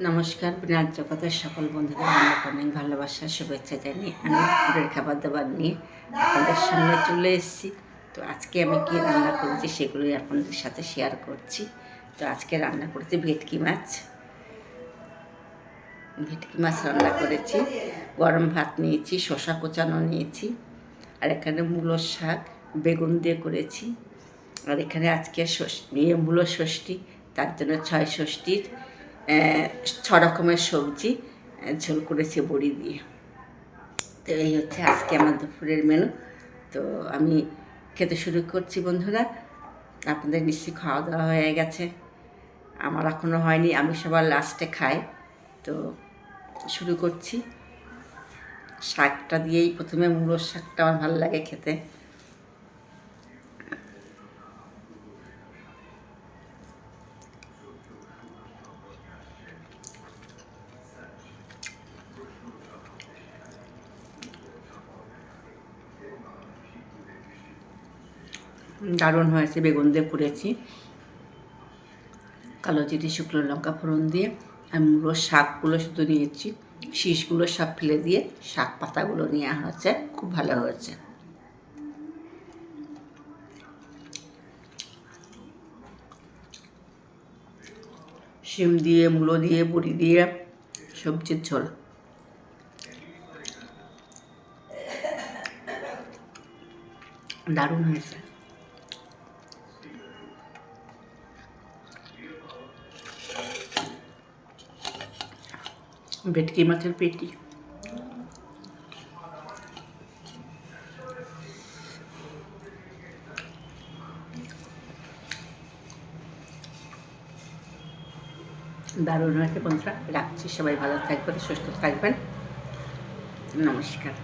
নমস্কার, বিনার জগতের সকল বন্ধুদের অনেক অনেক ভালোবাসা শুভেচ্ছা জানিয়ে আমি দুপুরের খাবার দাবার নিয়ে আপনাদের সামনে চলে এসেছি। তো আজকে আমি কী রান্না করেছি সেগুলোই আপনাদের সাথে শেয়ার করছি। তো আজকে রান্না করেছি ভেটকি মাছ রান্না করেছি, গরম ভাত নিয়েছি, শসা কোচানো নিয়েছি, আর এখানে মূলো শাক বেগুন দিয়ে করেছি। আর এখানে আজকে মূলো ষষ্ঠী, তার জন্য 6 ষষ্ঠীর 6 রকমের সবজি ঝোল করেছি বড়ি দিয়ে। তো এই হচ্ছে আজকে আমার দুপুরের মেনু। তো আমি খেতে শুরু করছি বন্ধুরা। আপনাদের নিশ্চয়ই খাওয়া দাওয়া হয়ে গেছে, আমার এখনও হয়নি, আমি সবার লাস্টে খাই। তো শুরু করছি। শাকটা দিয়েই প্রথমে, মূলোর শাকটা আমার ভালো লাগে খেতে। দারুণ হয়েছে, বেগুন দিয়ে করেছি, কালো জিরে শুকনো লঙ্কা ফোড়ন দিয়ে। আর মূলোর শাকগুলো শুধু নিয়েছি, শীষগুলো সব ফেলে দিয়ে শাক পাতাগুলো নেওয়া হয়েছে, খুব ভালো হয়েছে। শিম দিয়ে, মূলো দিয়ে, বড়ি দিয়ে সবজির ঝোল। দারুণ হয়েছে। ভেটকি মাছের পেটি। দারুণ হয়েছে বন্ধুরা। রাখছি, সবাই ভালো থাকবেন, সুস্থ থাকবেন। নমস্কার।